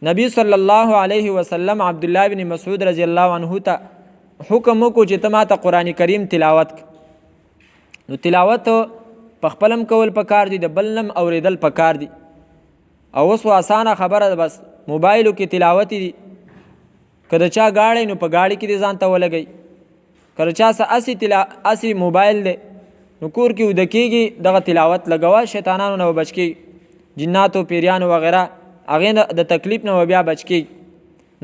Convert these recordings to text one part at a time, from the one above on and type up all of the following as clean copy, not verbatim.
نبی صلی الله علیه وسلم عبد الله بن مسعود رضی الله عنه ته حکم وکړو چې ته ماته قرآن کریم تلاوت نو تلاوت په خپلم کول پکار دي، د بلنم اوریدل پکار دي. او اوس آسانه خبره ده، بس موبایلو کې تلاوت دي، که د چا گاړی نو په گاړی کې دې ځان ته ولګئ، که د چا څه اسی موبایل دی نو کور کې وده کېږي دغه تلاوت لګوه، شیطانانو نه بچ کېږي، جناتو پیریانو وغیره هغې د تکلیف نه بیا بچ کېږي.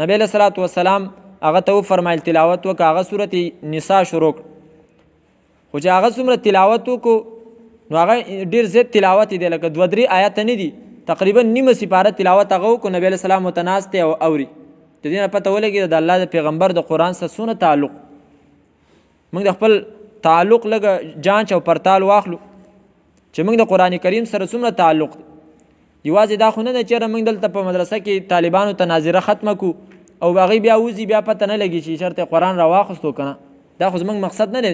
نبی علیه صلات وسلام هغه ته وفرمایل تلاوت وکړه، هغه صورت نساء شروع کړ. خو چې هغه څومره تلاوت وکړو نو هغه ډېر زیات تلاوت دی، لکه 2-3 آیاته نه دي، تقریبا نیمه سپاره تلاوت هغه وکړو. نبی علیه السلام ورته ناست دی او اوري. د دې نه پته ولګېده د الله د پیغمبر د قرآن سره څونه تعلق. موږ د خپل تعلق لږه جانچ او پرتال واخلو چې موږ د قرآن کریم سره څومره تعلق دی. یوازې دا خو نه ده چېرې موږ دلته په مدرسه کې طالبانو ته ناظره ختمه کړو او هغوی بیا وځي بیا پته نه لګي چې چېرته قرآن راواخیستو که نه. دا خو زموږ مقصد نه دی،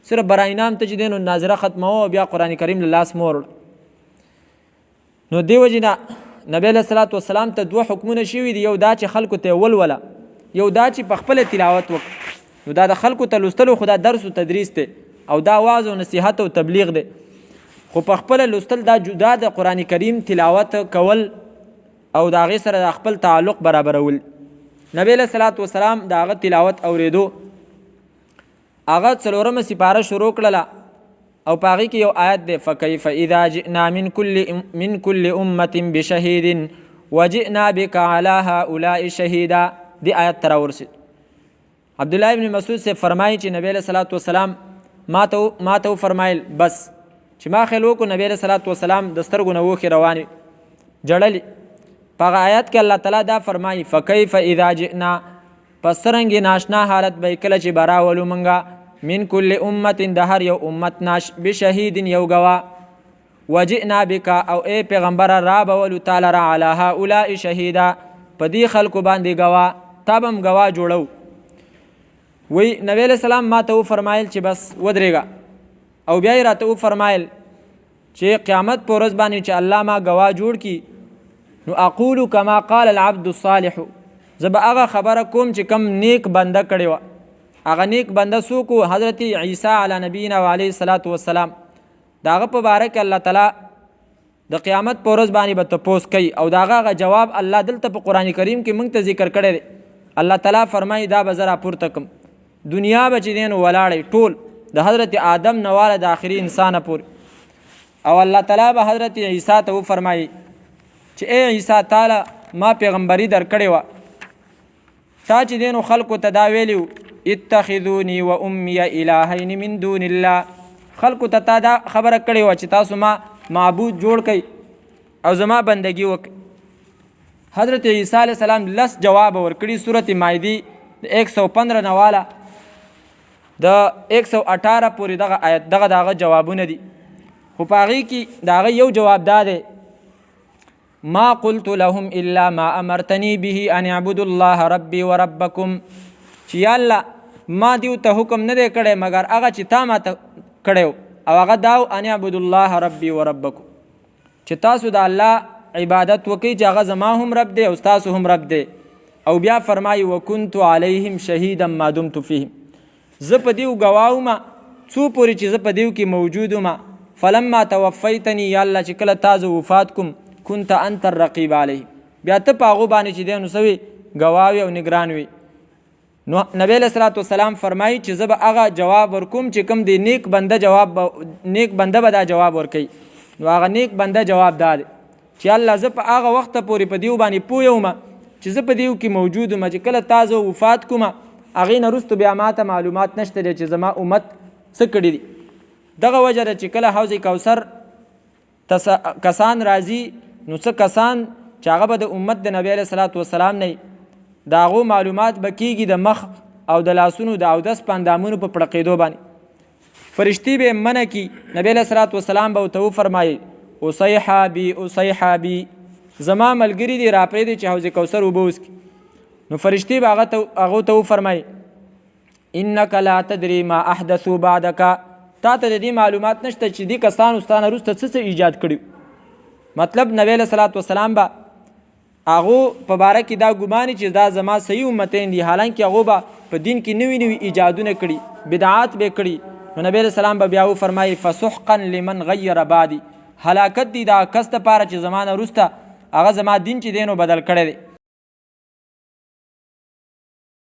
صرف برای انعام ته چې دی نو ناظره ختموه او بیا قرآن کریم له لاس مور. نو دې وجې نه نبی علیه صلات وسلام ته 2 حکمونه شوي دي، یو دا چې خلکو ته ولوله، یو دا چې په خپله تلاوت وکړي. نو دا د خلکو ته لوستلو خو دا درس و تدریس دی او دا واعظ او نصیحت او تبلیغ دی، خو په خپله لوستل دا جدا د قرآن کریم تلاوت کول او د هغې سره د خپل تعلق برابرول. نبی علیه صلات وسلام د هغه تلاوت اورېدو، هغه 4مه سپاره شروع کړله او په هغې کې یو آیت دی، فکیف اذا جئنا من کل امة بشهید وجئنا بک علی هؤلاء شهیدا. دی آیت ته راورسېد. عبدالله ابن مسعود سے فرمایي چې نبی علیه صلات وسلام ما ته وفرمایل بس چې ما خیال وکړو نبی علیه صلات وسلام د سترګو نه اوښکې روانې جړلې. په هغه آیت کې الله تعالی دا فرمایي فکیف اذا جئنا، پس څرنګې ناشنا حالت به کله چې به راولو موږ من کل امت د هر یو امت ناش بشهید یو ګواه، وجئنا بک او ای پیغمبره را بولو تعالی را علی هؤلاء شهیدا، په دې خلکو باندې ګواه، تا به هم ګواه جوړو. وی نبی علیہ السلام ما ته وفرمایل چې بس ودرېږه، او بیا یې راته وفرمایل چې قیامت په ورځ باندې چې الله ما ګواه جوړ کي نو اقول کما قال العبد الصالح، زه به هغه خبره کوم چې کم نیک بنده کړې وه. هغه نیک بنده څوک و؟ حضرت عیسی علی نبینا و علیه الصلاة والسلام. د هغه په باره کې الله تعالی د قیامت په ورځ باندې به تپوس کوي او د هغه جواب الله دلته په قرآن کریم کې موږ ته ذکر کړی دی. الله تعالی فرمایي دا به زه راپورته کړم، دنیا به چې دی نو ولاړی ټول د حضرت آدم نه واله د آخري انسانه پورې. او الله تعالی به حضرت عیسی ته وفرمایي چې ای عیسی تعالی ما پیغمبري درکړې وه، تا چې دی نو خلکو ته دا ویلي اتخذوني و امی الهین من دون الله، خلکو ته تا دا خبره کړې وه چې تاسو ما معبود جوړ کړئ او زما بندگی وکړئ. حضرت عیسی علیه السلام 10 جواب ورکړي. صورت مائده 115 نه واله د 118 پورې دغه آیت دغه جوابونه دي. خو په هغې کې د هغه یو جواب دا دی ما قلت لهم الا ما امرتني به ان اعبدوا الله ربي وربكم، چې یا الله ما دیو ته حکم نه دی کړی مګر هغه چې تا ما ته کړی او هغه دا ان اعبدوا الله ربي وربكم، چې تاسو د الله عبادت وکړئ چې هغه زما هم رب دی او ستاسو هم رب دی. او بیا فرمایي وکنت علیهم شهیدا ما دمت فیهم، زه په دیو ګواه وم څو پورې چې زه په دیو کې موجود وم. فلما توفیتنی، یا الله چې کله تا زه وفات کوم كنت انت الرقیب علیه، بیا ته په هغو باندې چې دی نو څه وي ګواه وي او نګران وي. نو نبی علیه الصلاة والسلام فرمایي چې زه به هغه جواب ورکوم چې کوم دی نیک بنده به دا جواب ورکوي. نو هغه نیک بنده جواب دا دی چې الله زه په هغه وخته پورې په دیو باندې پوه وم چې زه په دیو کې موجود وم، چې کله تا زه وفات کوم هغې نه وروسته بیا ما ته معلومات نشته دی چې زما امت څه کړي دي. دغه وجه ده چې کله حوض کوثر کسان راځي نو څه کسان چې هغه به د امت د نبی علیه صلات وسلام نه د هغو معلومات به کېږي د مخ او د لاسونو د اودس په اندامونو په پړقېدو باندې. فرشتي به منع کي، نبی علیه صلات وسلام به ورته وفرمایي اصیحابي اصیحابي، زما ملګري دي راپرېږدي چې حوض کوثر اوبه وڅښي. نو فرشتي به هغو ته وفرمایي انک لا تدري ما احدثوا بعدک، تا ته د دې معلومات نشته چې دې کسانو ستا نه وروسته څه ایجاد کړي. مطلب نبی علیه صلات وسلام به هغو په باره کې دا ګمان چې دا زما صحیح امتین دي، حالانکه هغو به په دین کې نوي نوي ایجادونه کړي، بدعات به کړي. نو نبی علیہ السلام به بیا وفرمایي فسحقا لمن غیر بعدي، هلاکت دی دا کس دپاره چې زما نه وروسته هغه زما دین چې دی نو بدل کړی دی.